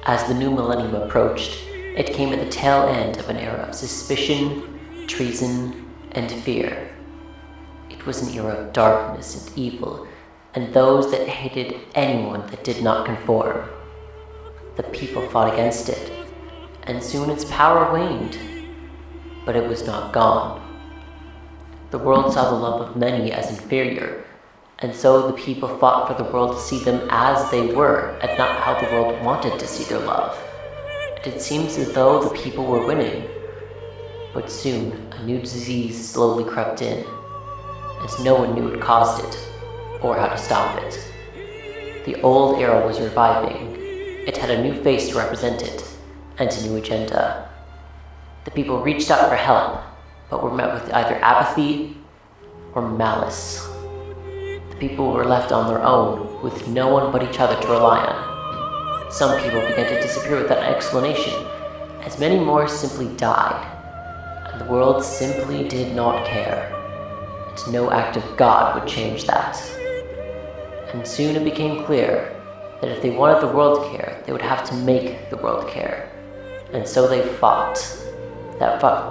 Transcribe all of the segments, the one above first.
As the new millennium approached, it came at the tail end of an era of suspicion, treason, and fear. It was an era of darkness and evil, and those that hated anyone that did not conform. The people fought against it, and soon its power waned, but it was not gone. The world saw the love of many as inferior, and so the people fought for the world to see them as they were, and not how the world wanted to see their love. And it seems as though the people were winning. But soon, a new disease slowly crept in, and no one knew what caused it, or how to stop it. The old era was reviving. It had a new face to represent it, and a new agenda. The people reached out for help, but were met with either apathy or malice. The people were left on their own, with no one but each other to rely on. Some people began to disappear without explanation, as many more simply died, and the world simply did not care, and no act of God would change that. And soon it became clear that if they wanted the world to care, they would have to make the world care. And so they fought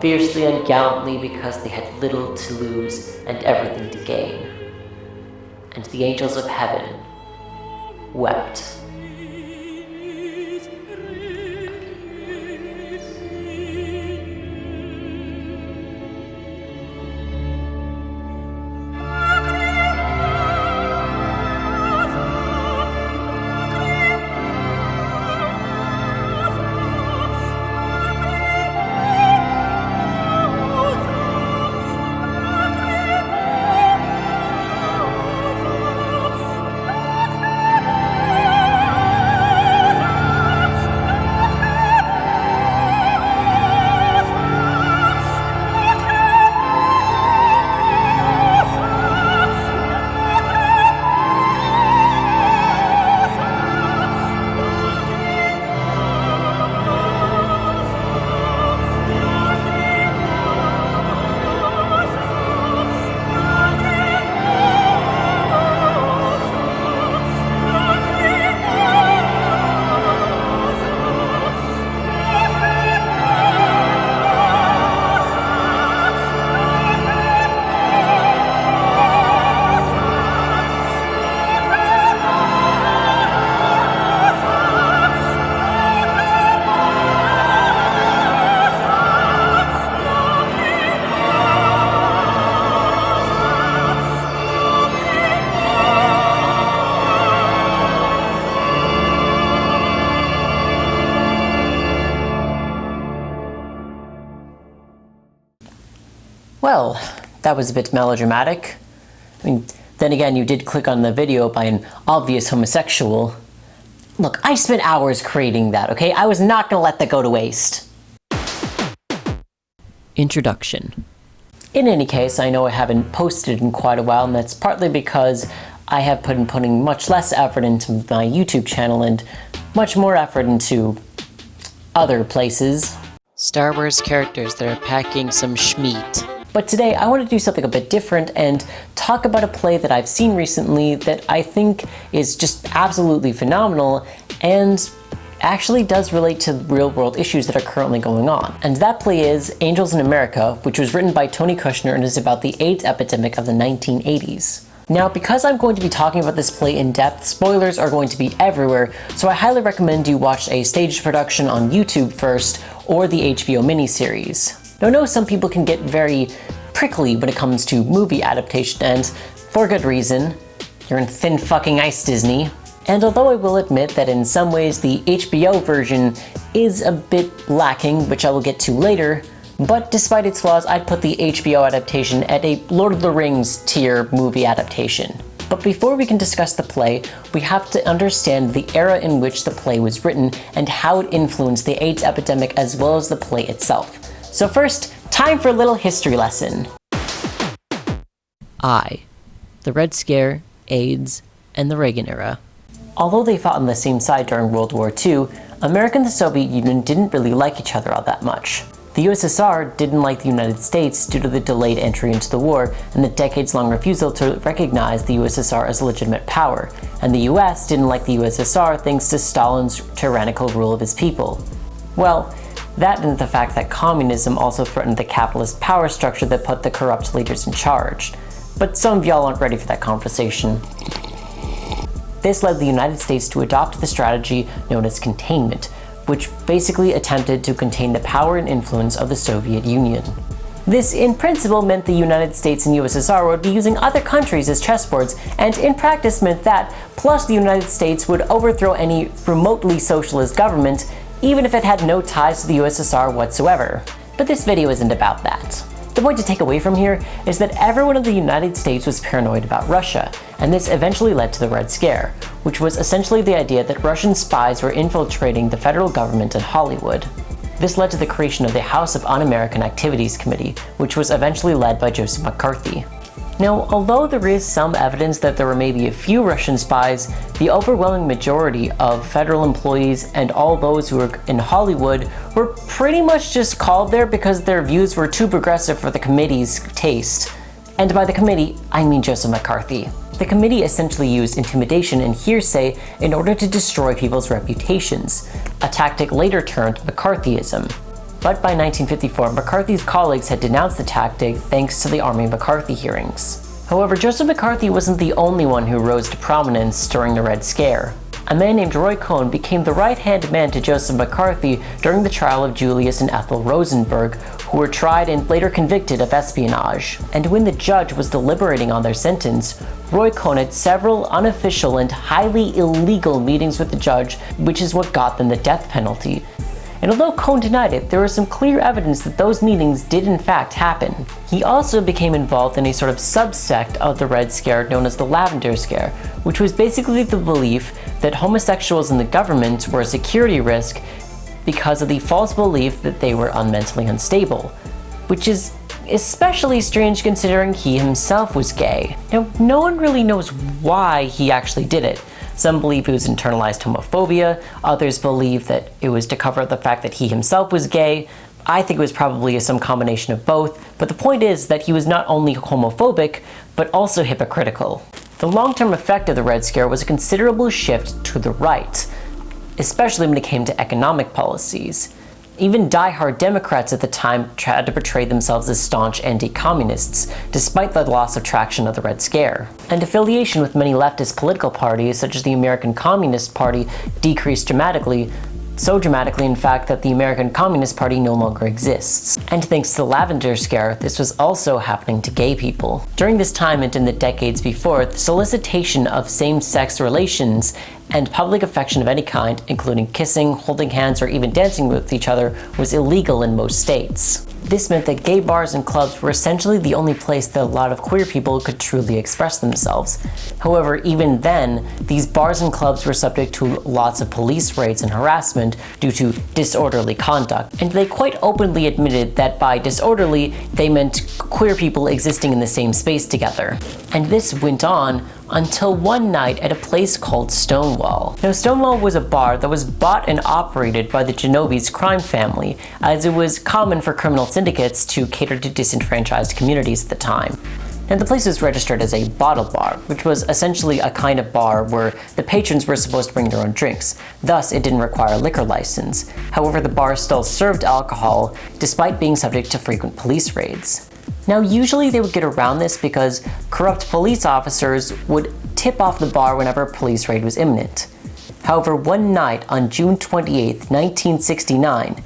fiercely and gallantly because they had little to lose and everything to gain. And the angels of heaven wept. Well, that was a bit melodramatic. I mean, then again, you did click on the video by an obvious homosexual. Look, I spent hours creating that, okay? I was not gonna let that go to waste. Introduction. In any case, I know I haven't posted in quite a while, and that's partly because I have been putting much less effort into my YouTube channel and much more effort into other places. Star Wars characters that are packing some schmeat. But today I want to do something a bit different and talk about a play that I've seen recently that I think is just absolutely phenomenal and actually does relate to real-world issues that are currently going on. And that play is Angels in America, which was written by Tony Kushner and is about the AIDS epidemic of the 1980s. Now, because I'm going to be talking about this play in depth, spoilers are going to be everywhere, so I highly recommend you watch a staged production on YouTube first, or the HBO miniseries. Now, I know some people can get very prickly when it comes to movie adaptation, and for good reason. You're in thin fucking ice, Disney. And although I will admit that in some ways the HBO version is a bit lacking, which I will get to later, but despite its flaws, I'd put the HBO adaptation at a Lord of the Rings tier movie adaptation. But before we can discuss the play, we have to understand the era in which the play was written and how it influenced the AIDS epidemic as well as the play itself. So first, time for a little history lesson. The Red Scare, AIDS, and the Reagan era. Although they fought on the same side during World War II, America and the Soviet Union didn't really like each other all that much. The USSR didn't like the United States due to the delayed entry into the war and the decades-long refusal to recognize the USSR as a legitimate power, and the US didn't like the USSR thanks to Stalin's tyrannical rule of his people. Well, that and the fact that communism also threatened the capitalist power structure that put the corrupt leaders in charge. But some of y'all aren't ready for that conversation. This led the United States to adopt the strategy known as containment, which basically attempted to contain the power and influence of the Soviet Union. This, in principle, meant the United States and USSR would be using other countries as chessboards, and in practice meant that, plus the United States would overthrow any remotely socialist government, even if it had no ties to the USSR whatsoever. But this video isn't about that. The point to take away from here is that everyone in the United States was paranoid about Russia, and this eventually led to the Red Scare, which was essentially the idea that Russian spies were infiltrating the federal government in Hollywood. This led to the creation of the House of Un-American Activities Committee, which was eventually led by Joseph McCarthy. Now, although there is some evidence that there were maybe a few Russian spies, the overwhelming majority of federal employees and all those who were in Hollywood were pretty much just called there because their views were too progressive for the committee's taste. And by the committee, I mean Joseph McCarthy. The committee essentially used intimidation and hearsay in order to destroy people's reputations, a tactic later termed McCarthyism. But by 1954, McCarthy's colleagues had denounced the tactic thanks to the Army-McCarthy Hearings. However, Joseph McCarthy wasn't the only one who rose to prominence during the Red Scare. A man named Cohn became the right-hand man to Joseph McCarthy during the trial of Julius and Ethel Rosenberg, who were tried and later convicted of espionage. And when the judge was deliberating on their sentence, Cohn had several unofficial and highly illegal meetings with the judge, which is what got them the death penalty. And although Cohn denied it, there was some clear evidence that those meetings did in fact happen. He also became involved in a sort of subsect of the Red Scare known as the Lavender Scare, which was basically the belief that homosexuals in the government were a security risk because of the false belief that they were mentally unstable, which is especially strange considering he himself was gay. Now, no one really knows why he actually did it. Some believe it was internalized homophobia, others believe that it was to cover up the fact that he himself was gay. I think it was probably some combination of both, but the point is that he was not only homophobic, but also hypocritical. The long-term effect of the Red Scare was a considerable shift to the right, especially when it came to economic policies. Even die-hard Democrats at the time tried to portray themselves as staunch anti-communists, despite the loss of traction of the Red Scare. And affiliation with many leftist political parties, such as the American Communist Party, decreased dramatically, so dramatically in fact that the American Communist Party no longer exists. And thanks to the Lavender Scare, this was also happening to gay people. During this time and in the decades before, the solicitation of same-sex relations and public affection of any kind, including kissing, holding hands, or even dancing with each other, was illegal in most states. This meant that gay bars and clubs were essentially the only place that a lot of queer people could truly express themselves. However, even then, these bars and clubs were subject to lots of police raids and harassment due to disorderly conduct, and they quite openly admitted that by disorderly, they meant queer people existing in the same space together. And this went on until one night at a place called Stonewall. Now, Stonewall was a bar that was bought and operated by the Genovese crime family, as it was common for criminal syndicates to cater to disenfranchised communities at the time. And the place was registered as a bottle bar, which was essentially a kind of bar where the patrons were supposed to bring their own drinks. Thus, it didn't require a liquor license. However, the bar still served alcohol, despite being subject to frequent police raids. Now, usually they would get around this because corrupt police officers would tip off the bar whenever a police raid was imminent. However, one night on June 28, 1969,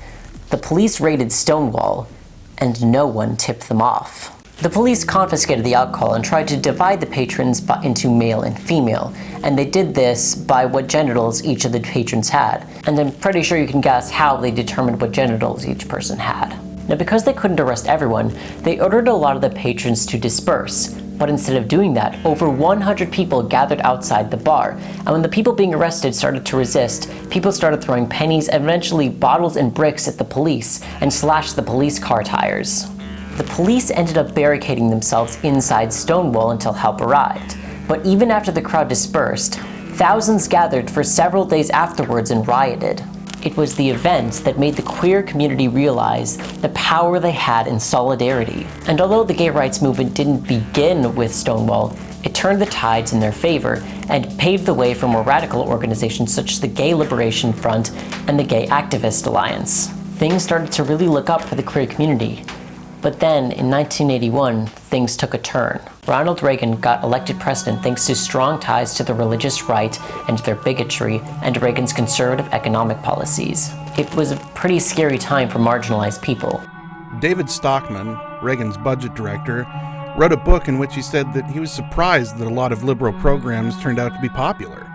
the police raided Stonewall, and no one tipped them off. The police confiscated the alcohol and tried to divide the patrons into male and female, and they did this by what genitals each of the patrons had. And I'm pretty sure you can guess how they determined what genitals each person had. Now, because they couldn't arrest everyone, they ordered a lot of the patrons to disperse. But instead of doing that, over 100 people gathered outside the bar, and when the people being arrested started to resist, people started throwing pennies and eventually bottles and bricks at the police and slashed the police car tires. The police ended up barricading themselves inside Stonewall until help arrived. But even after the crowd dispersed, thousands gathered for several days afterwards and rioted. It was the events that made the queer community realize the power they had in solidarity. And although the gay rights movement didn't begin with Stonewall, it turned the tides in their favor and paved the way for more radical organizations such as the Gay Liberation Front and the Gay Activist Alliance. Things started to really look up for the queer community. But then, in 1981, things took a turn. Ronald Reagan got elected president thanks to strong ties to the religious right and their bigotry and Reagan's conservative economic policies. It was a pretty scary time for marginalized people. David Stockman, Reagan's budget director, wrote a book in which he said that he was surprised that a lot of liberal programs turned out to be popular.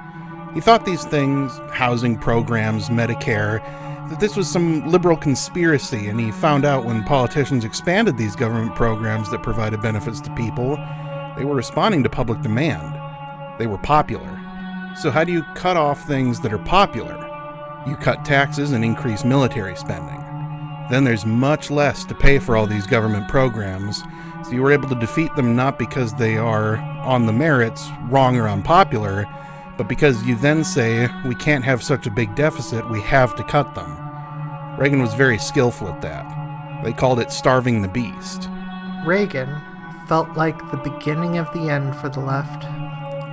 He thought these things, housing programs, Medicare, that this was some liberal conspiracy, and he found out when politicians expanded these government programs that provided benefits to people, they were responding to public demand. They were popular. So how do you cut off things that are popular? You cut taxes and increase military spending. Then there's much less to pay for all these government programs, so you were able to defeat them not because they are, on the merits, wrong or unpopular, but because you then say, we can't have such a big deficit, we have to cut them. Reagan was very skillful at that. They called it starving the beast. Reagan felt like the beginning of the end for the left.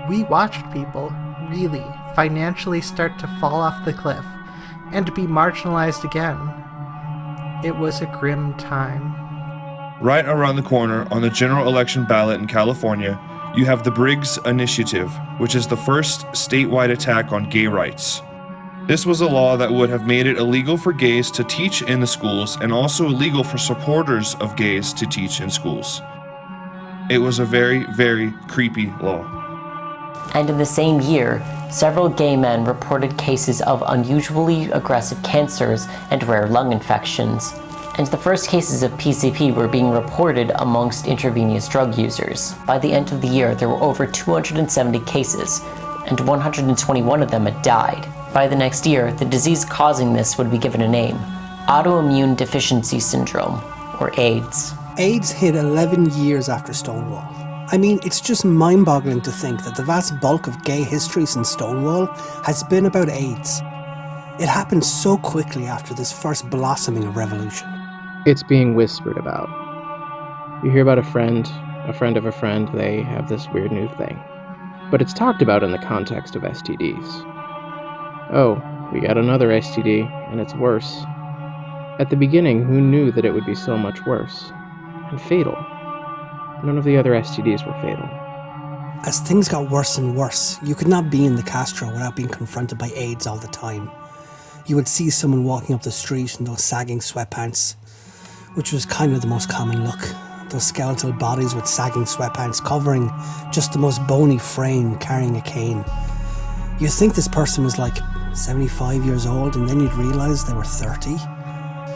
We watched people really financially start to fall off the cliff and be marginalized again. It was a grim time. Right around the corner on the general election ballot in California, you have the Briggs Initiative, which is the first statewide attack on gay rights. This was a law that would have made it illegal for gays to teach in the schools and also illegal for supporters of gays to teach in schools. It was a very, very creepy law. And in the same year, several gay men reported cases of unusually aggressive cancers and rare lung infections. And the first cases of PCP were being reported amongst intravenous drug users. By the end of the year, there were over 270 cases, and 121 of them had died. By the next year, the disease causing this would be given a name: autoimmune deficiency syndrome, or AIDS. AIDS hit 11 years after Stonewall. I mean, it's just mind-boggling to think that the vast bulk of gay history since Stonewall has been about AIDS. It happened so quickly after this first blossoming of revolution. It's being whispered about. You hear about a friend of a friend, they have this weird new thing. But it's talked about in the context of STDs. Oh, we got another STD, and it's worse. At the beginning, who knew that it would be so much worse? And fatal. None of the other STDs were fatal. As things got worse and worse, you could not be in the Castro without being confronted by AIDS all the time. You would see someone walking up the street in those sagging sweatpants, which was kind of the most common look. Those skeletal bodies with sagging sweatpants covering just the most bony frame carrying a cane. You'd think this person was like 75 years old, and then you'd realise they were 30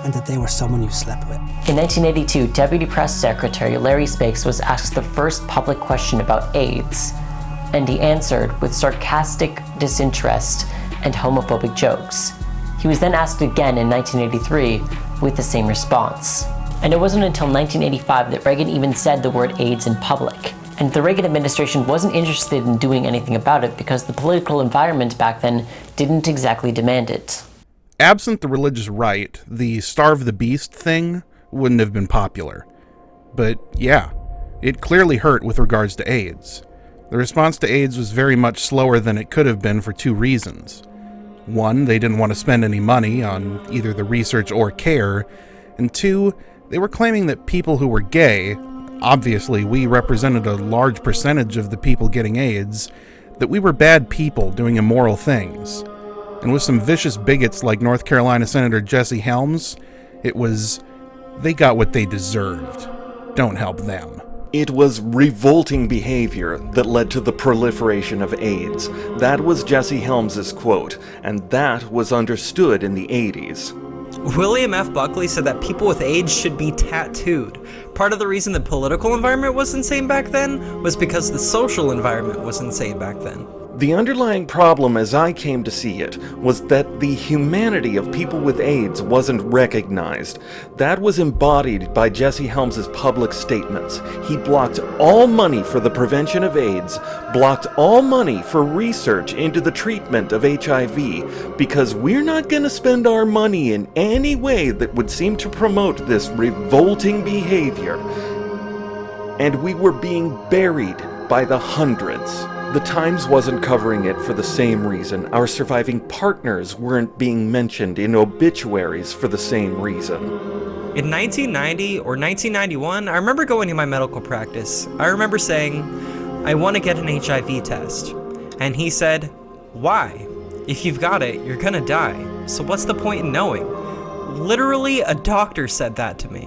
and that they were someone you slept with. In 1982, Deputy Press Secretary Larry Spakes was asked the first public question about AIDS, and he answered with sarcastic disinterest and homophobic jokes. He was then asked again in 1983 with the same response. And it wasn't until 1985 that Reagan even said the word AIDS in public. And the Reagan administration wasn't interested in doing anything about it because the political environment back then didn't exactly demand it. Absent the religious right, the starve the beast thing wouldn't have been popular. But yeah, it clearly hurt with regards to AIDS. The response to AIDS was very much slower than it could have been for two reasons. One, they didn't want to spend any money on either the research or care, and two, they were claiming that people who were gay, obviously we represented a large percentage of the people getting AIDS, that we were bad people doing immoral things. And with some vicious bigots like North Carolina Senator Jesse Helms, it was, they got what they deserved. Don't help them. It was revolting behavior that led to the proliferation of AIDS. That was Jesse Helms's quote, and that was understood in the 80s. William F. Buckley said that people with AIDS should be tattooed. Part of the reason the political environment was insane back then was because the social environment was insane back then. The underlying problem, as I came to see it, was that the humanity of people with AIDS wasn't recognized. That was embodied by Jesse Helms's public statements. He blocked all money for the prevention of AIDS, blocked all money for research into the treatment of HIV, because we're not going to spend our money in any way that would seem to promote this revolting behavior. And we were being buried by the hundreds. The Times wasn't covering it for the same reason. Our surviving partners weren't being mentioned in obituaries for the same reason. In 1990 or 1991, I remember going to my medical practice. I remember saying, I want to get an HIV test. And he said, why? If you've got it, you're gonna die. So what's the point in knowing? Literally, a doctor said that to me.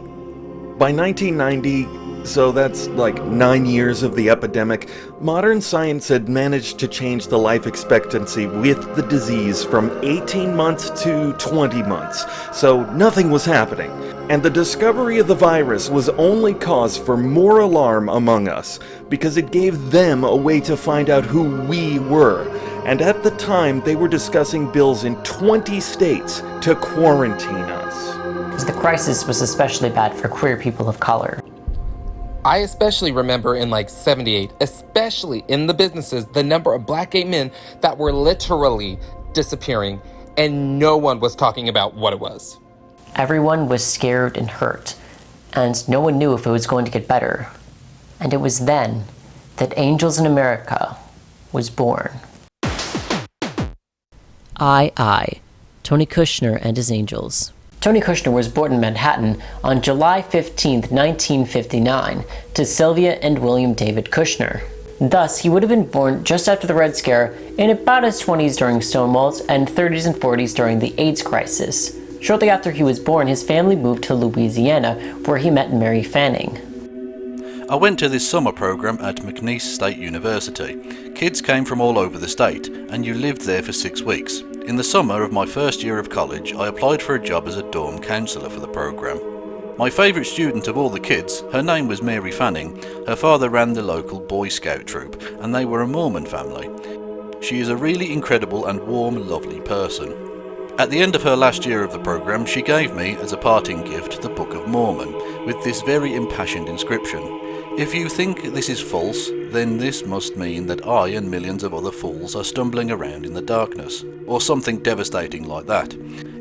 By 1990, so that's like 9 years of the epidemic, modern science had managed to change the life expectancy with the disease from 18 months to 20 months, so nothing was happening. And the discovery of the virus was only cause for more alarm among us, because it gave them a way to find out who we were. And at the time, they were discussing bills in 20 states to quarantine us. The crisis was especially bad for queer people of color. I especially remember in like 78, especially in the businesses, the number of black gay men that were literally disappearing, and no one was talking about what it was. Everyone was scared and hurt, and no one knew if it was going to get better. And it was then that Angels in America was born. I, Tony Kushner and his Angels. Tony Kushner was born in Manhattan on July 15, 1959, to Sylvia and William David Kushner. Thus, he would have been born just after the Red Scare, in about his 20s during Stonewall's and 30s and 40s during the AIDS crisis. Shortly after he was born, his family moved to Louisiana, where he met Mary Fanning. I went to this summer program at McNeese State University. Kids came from all over the state, and you lived there for 6 weeks. In the summer of my first year of college, I applied for a job as a dorm counsellor for the program. My favourite student of all the kids, her name was Mary Fanning. Her father ran the local Boy Scout troop, and they were a Mormon family. She is a really incredible and warm, lovely person. At the end of her last year of the program, she gave me, as a parting gift, the Book of Mormon, with this very impassioned inscription. If you think this is false, then this must mean that I and millions of other fools are stumbling around in the darkness, or something devastating like that.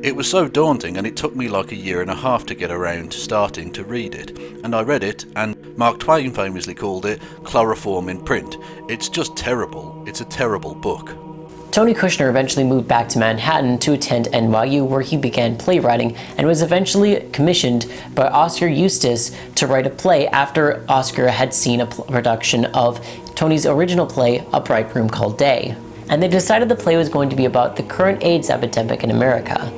It was so daunting, and it took me like a year and a half to get around to starting to read it. And I read it, and Mark Twain famously called it chloroform in print. It's just terrible. It's a terrible book. Tony Kushner eventually moved back to Manhattan to attend NYU, where he began playwriting and was eventually commissioned by Oscar Eustis to write a play after Oscar had seen a production of Tony's original play, A Bright Room Called Day. And they decided the play was going to be about the current AIDS epidemic in America.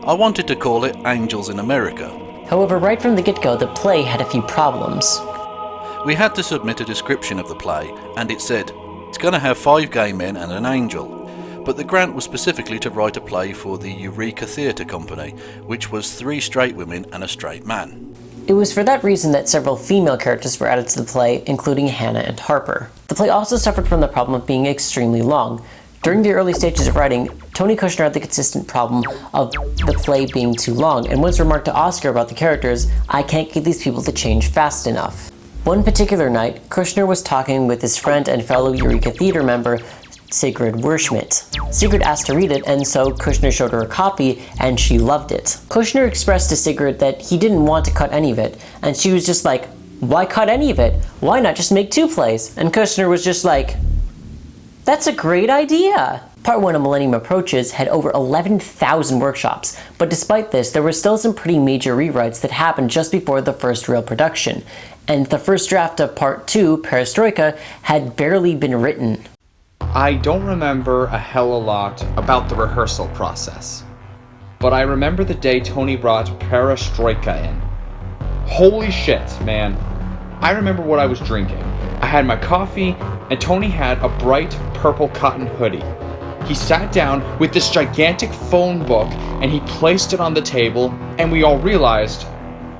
I wanted to call it Angels in America. However, right from the get-go, the play had a few problems. We had to submit a description of the play, and it said, it's going to have 5 gay men and an angel. But the grant was specifically to write a play for the Eureka Theatre Company, which was 3 straight women and a straight man. It was for that reason that several female characters were added to the play, including Hannah and Harper. The play also suffered from the problem of being extremely long. During the early stages of writing, Tony Kushner had the consistent problem of the play being too long, and once remarked to Oscar about the characters, I can't get these people to change fast enough. One particular night, Kushner was talking with his friend and fellow Eureka Theatre member, Sigrid Werschmidt. Sigrid asked to read it, and so Kushner showed her a copy, and she loved it. Kushner expressed to Sigrid that he didn't want to cut any of it, and she was just like, why cut any of it? Why not just make 2 plays? And Kushner was just like, that's a great idea! Part 1 of Millennium Approaches had over 11,000 workshops, but despite this, there were still some pretty major rewrites that happened just before the first real production, and the first draft of Part 2, Perestroika, had barely been written. I don't remember a hell of a lot about the rehearsal process, but I remember the day Tony brought Perestroika in. Holy shit, man. I remember what I was drinking. I had my coffee, and Tony had a bright purple cotton hoodie. He sat down with this gigantic phone book, and he placed it on the table, and we all realized,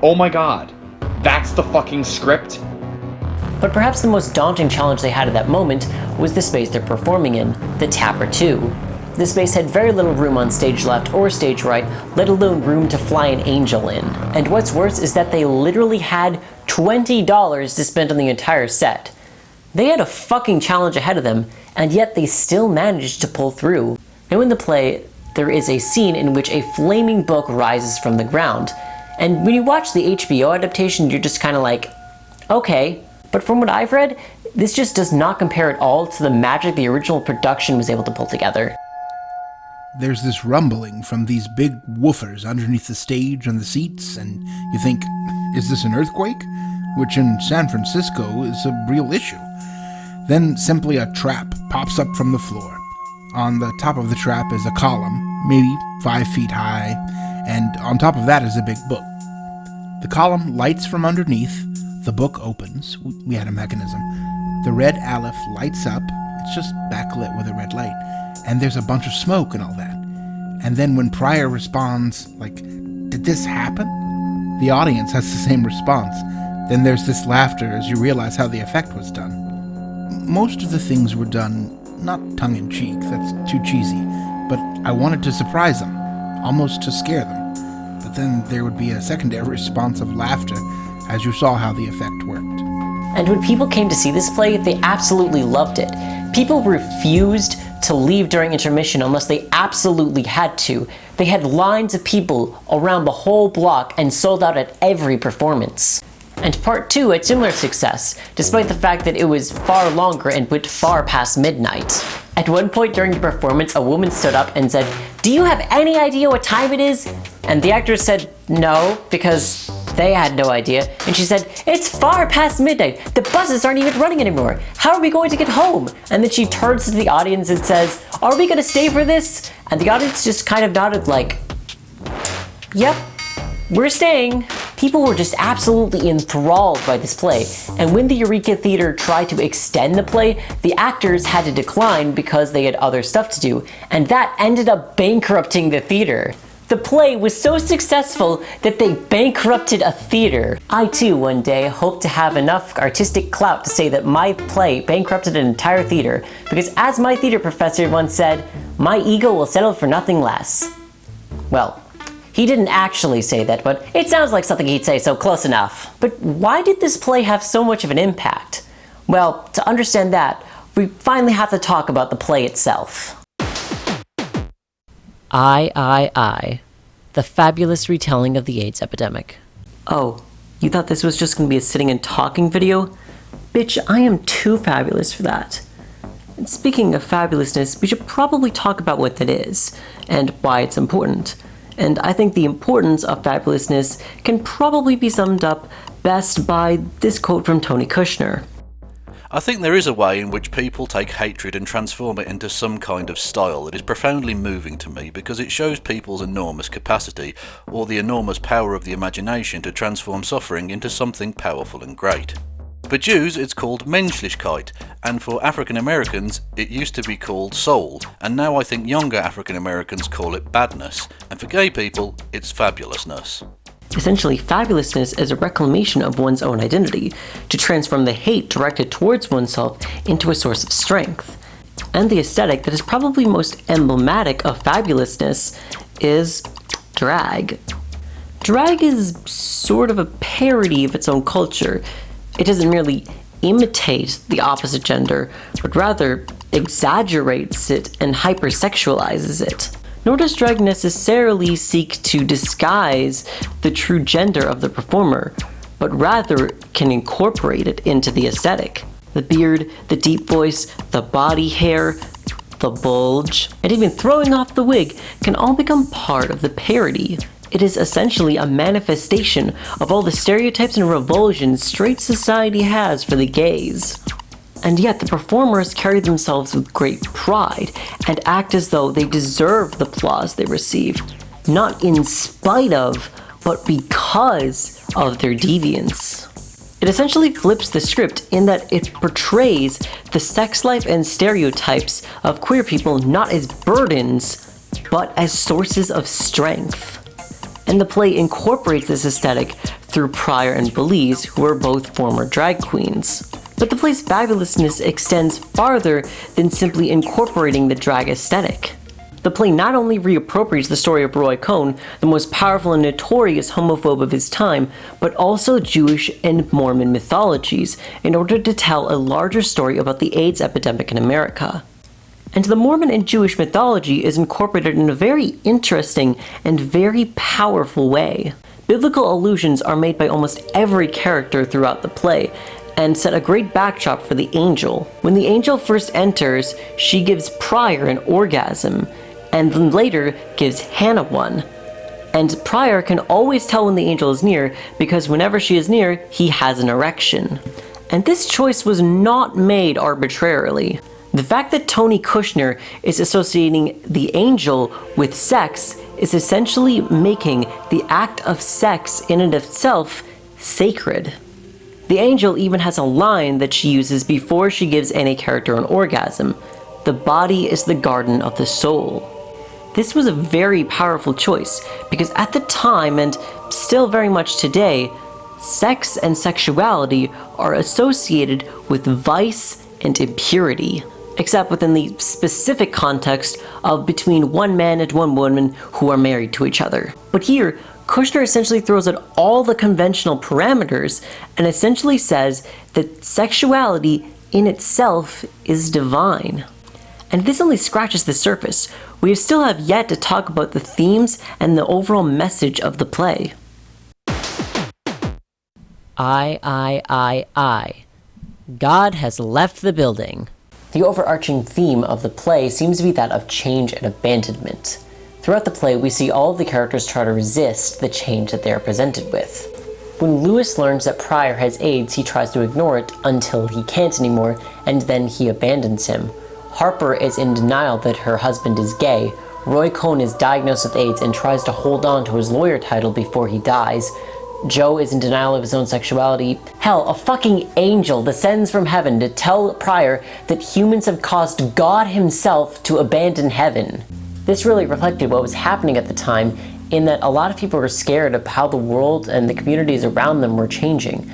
oh my god, that's the fucking script. But perhaps the most daunting challenge they had at that moment was the space they're performing in, the Tapper 2. The space had very little room on stage left or stage right, let alone room to fly an angel in. And what's worse is that they literally had $20 to spend on the entire set. They had a fucking challenge ahead of them, and yet they still managed to pull through. Now in the play, there is a scene in which a flaming book rises from the ground. And when you watch the HBO adaptation, you're just kind of like, okay. But from what I've read, this just does not compare at all to the magic the original production was able to pull together. There's this rumbling from these big woofers underneath the stage and the seats, and you think, is this an earthquake? Which in San Francisco is a real issue. Then simply a trap pops up from the floor. On the top of the trap is a column, maybe 5 feet high, and on top of that is a big book. The column lights from underneath, the book opens, we had a mechanism. The red aleph lights up, it's just backlit with a red light, and there's a bunch of smoke and all that. And then when Pryor responds, like, did this happen? The audience has the same response. Then there's this laughter as you realize how the effect was done. Most of the things were done not tongue-in-cheek, that's too cheesy, but I wanted to surprise them, almost to scare them. But then there would be a secondary response of laughter as you saw how the effect worked. And when people came to see this play, they absolutely loved it. People refused to leave during intermission unless they absolutely had to. They had lines of people around the whole block and sold out at every performance. And part 2 had similar success, despite the fact that it was far longer and went far past midnight. At one point during the performance, a woman stood up and said, "Do you have any idea what time it is?" And the actors said no, because they had no idea. And she said, "It's far past midnight. The buses aren't even running anymore. How are we going to get home?" And then she turns to the audience and says, "Are we gonna stay for this?" And the audience just kind of nodded like, "Yep, we're staying." People were just absolutely enthralled by this play, and when the Eureka Theater tried to extend the play, the actors had to decline because they had other stuff to do, and that ended up bankrupting the theater. The play was so successful that they bankrupted a theater. I too, one day, hope to have enough artistic clout to say that my play bankrupted an entire theater, because as my theater professor once said, "My ego will settle for nothing less." Well, he didn't actually say that, but it sounds like something he'd say, so close enough. But why did this play have so much of an impact? Well, to understand that, we finally have to talk about the play itself. I, the fabulous retelling of the AIDS epidemic. Oh, you thought this was just going to be a sitting and talking video? Bitch, I am too fabulous for that. And speaking of fabulousness, we should probably talk about what that is, and why it's important. And I think the importance of fabulousness can probably be summed up best by this quote from Tony Kushner. I think there is a way in which people take hatred and transform it into some kind of style that is profoundly moving to me, because it shows people's enormous capacity, or the enormous power of the imagination to transform suffering into something powerful and great. For Jews it's called Menschlichkeit, and for African Americans it used to be called soul, and now I think younger African Americans call it badness, and for gay people it's fabulousness. Essentially, fabulousness is a reclamation of one's own identity, to transform the hate directed towards oneself into a source of strength. And the aesthetic that is probably most emblematic of fabulousness is drag. Drag is sort of a parody of its own culture. It doesn't merely imitate the opposite gender, but rather exaggerates it and hypersexualizes it. Nor does drag necessarily seek to disguise the true gender of the performer, but rather can incorporate it into the aesthetic. The beard, the deep voice, the body hair, the bulge, and even throwing off the wig can all become part of the parody. It is essentially a manifestation of all the stereotypes and revulsions straight society has for the gays. And yet the performers carry themselves with great pride and act as though they deserve the applause they receive, not in spite of, but because of their deviance. It essentially flips the script in that it portrays the sex life and stereotypes of queer people not as burdens, but as sources of strength. And the play incorporates this aesthetic through Pryor and Belize, who are both former drag queens. But the play's fabulousness extends farther than simply incorporating the drag aesthetic. The play not only reappropriates the story of Roy Cohn, the most powerful and notorious homophobe of his time, but also Jewish and Mormon mythologies, in order to tell a larger story about the AIDS epidemic in America. And the Mormon and Jewish mythology is incorporated in a very interesting and very powerful way. Biblical allusions are made by almost every character throughout the play, and set a great backdrop for the angel. When the angel first enters, she gives Pryor an orgasm, and then later gives Hannah one. And Pryor can always tell when the angel is near, because whenever she is near, he has an erection. And this choice was not made arbitrarily. The fact that Tony Kushner is associating the angel with sex is essentially making the act of sex in and of itself sacred. The angel even has a line that she uses before she gives any character an orgasm: "The body is the garden of the soul." This was a very powerful choice, because at the time, and still very much today, sex and sexuality are associated with vice and impurity, except within the specific context of between one man and one woman who are married to each other. But here, Kushner essentially throws out all the conventional parameters and essentially says that sexuality in itself is divine. And this only scratches the surface. We still have yet to talk about the themes and the overall message of the play. I. God has left the building. The overarching theme of the play seems to be that of change and abandonment. Throughout the play, we see all of the characters try to resist the change that they are presented with. When Lewis learns that Pryor has AIDS, he tries to ignore it until he can't anymore, and then he abandons him. Harper is in denial that her husband is gay. Roy Cohn is diagnosed with AIDS and tries to hold on to his lawyer title before he dies. Joe is in denial of his own sexuality. Hell, a fucking angel descends from heaven to tell Pryor that humans have caused God himself to abandon heaven. This really reflected what was happening at the time, in that a lot of people were scared of how the world and the communities around them were changing.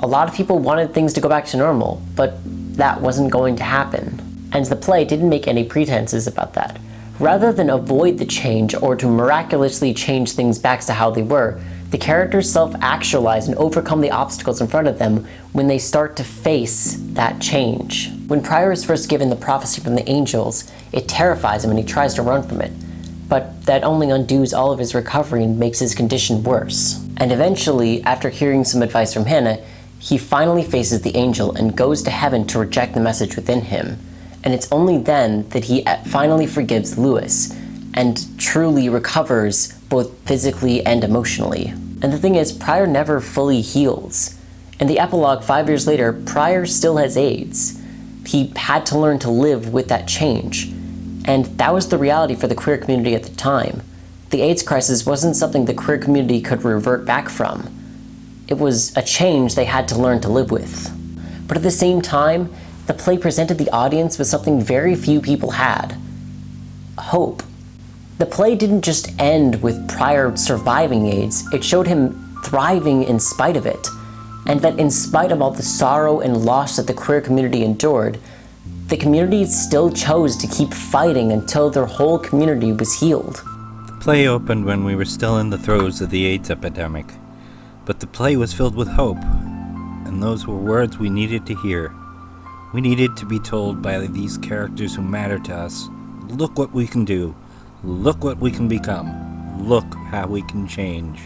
A lot of people wanted things to go back to normal, but that wasn't going to happen. And the play didn't make any pretenses about that. Rather than avoid the change or to miraculously change things back to how they were, the characters self-actualize and overcome the obstacles in front of them when they start to face that change. When Pryor is first given the prophecy from the angels, it terrifies him and he tries to run from it. But that only undoes all of his recovery and makes his condition worse. And eventually, after hearing some advice from Hannah, he finally faces the angel and goes to heaven to reject the message within him. And it's only then that he finally forgives Lewis and truly recovers both physically and emotionally. And the thing is, Pryor never fully heals. In the epilogue 5 years later, Pryor still has AIDS. He had to learn to live with that change. And that was the reality for the queer community at the time. The AIDS crisis wasn't something the queer community could revert back from. It was a change they had to learn to live with. But at the same time, the play presented the audience with something very few people had: hope. The play didn't just end with Pryor surviving AIDS, it showed him thriving in spite of it, and that in spite of all the sorrow and loss that the queer community endured, the community still chose to keep fighting until their whole community was healed. The play opened when we were still in the throes of the AIDS epidemic, but the play was filled with hope, and those were words we needed to hear. We needed to be told by these characters who matter to us, look what we can do, look what we can become, look how we can change.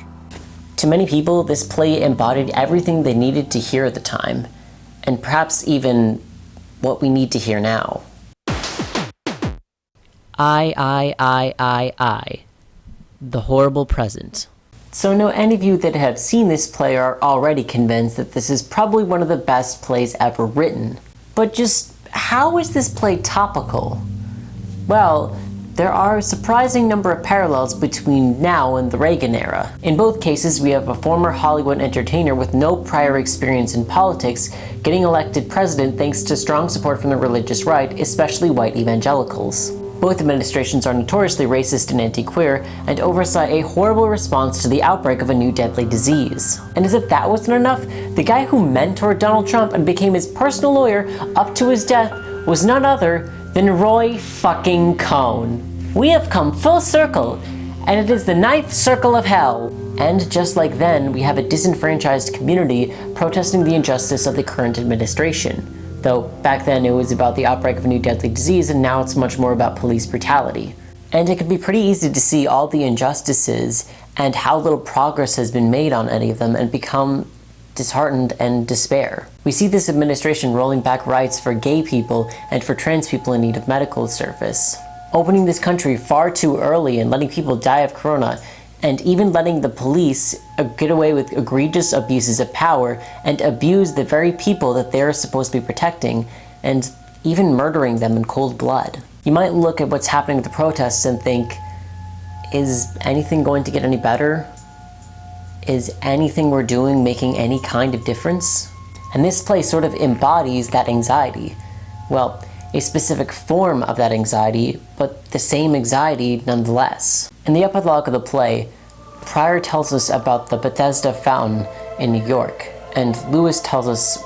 To many people, this play embodied everything they needed to hear at the time, and perhaps even what we need to hear now. I. The horrible present. So I know any of you that have seen this play are already convinced that this is probably one of the best plays ever written. But just how is this play topical? Well, there are a surprising number of parallels between now and the Reagan era. In both cases, we have a former Hollywood entertainer with no prior experience in politics getting elected president thanks to strong support from the religious right, especially white evangelicals. Both administrations are notoriously racist and anti-queer, and oversaw a horrible response to the outbreak of a new deadly disease. And as if that wasn't enough, the guy who mentored Donald Trump and became his personal lawyer up to his death was none other than Roy fucking Cohn. We have come full circle, and it is the 9th circle of hell. And just like then, we have a disenfranchised community protesting the injustice of the current administration. Though back then it was about the outbreak of a new deadly disease, and now it's much more about police brutality. And it can be pretty easy to see all the injustices and how little progress has been made on any of them and become disheartened and despair. We see this administration rolling back rights for gay people and for trans people in need of medical service, opening this country far too early and letting people die of corona, and even letting the police get away with egregious abuses of power and abuse the very people that they're supposed to be protecting, and even murdering them in cold blood. You might look at what's happening with the protests and think, is anything going to get any better? Is anything we're doing making any kind of difference? And this play sort of embodies that anxiety. Well, a specific form of that anxiety, but the same anxiety nonetheless. In the epilogue of the play, Pryor tells us about the Bethesda Fountain in New York, and Lewis tells us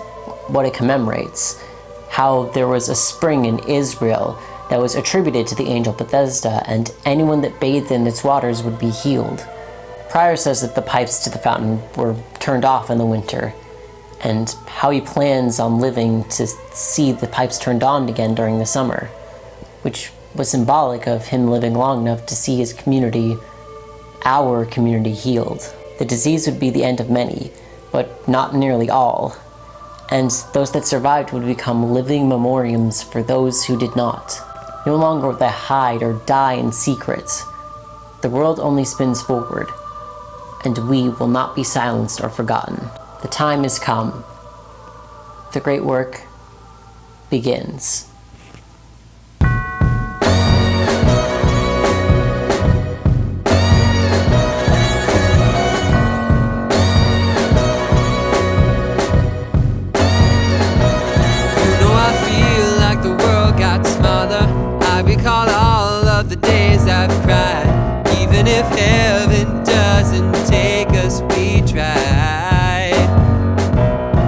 what it commemorates, how there was a spring in Israel that was attributed to the angel Bethesda, and anyone that bathed in its waters would be healed. Pryor says that the pipes to the fountain were turned off in the winter, and how he plans on living to see the pipes turned on again during the summer, which was symbolic of him living long enough to see his community, our community, healed. The disease would be the end of many, but not nearly all, and those that survived would become living memoriams for those who did not. No longer would they hide or die in secret. The world only spins forward, and we will not be silenced or forgotten. The time has come. The great work begins. Recall all of the days I've cried. Even if heaven doesn't take us, we tried.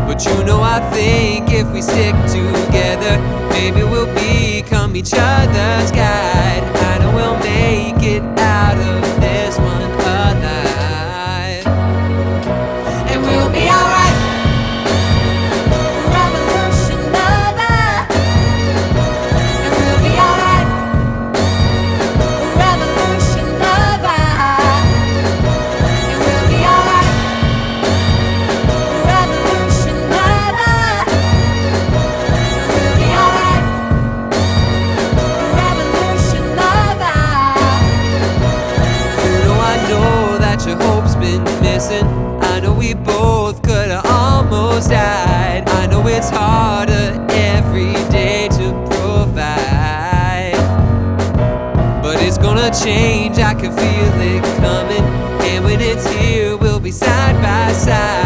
But you know, I think if we stick together, maybe we'll become each other's guide. I know we'll make it out of this one alive, and we'll be alright. I know we both could have almost died. I know it's harder every day to provide, but it's gonna change, I can feel it coming. And when it's here, we'll be side by side.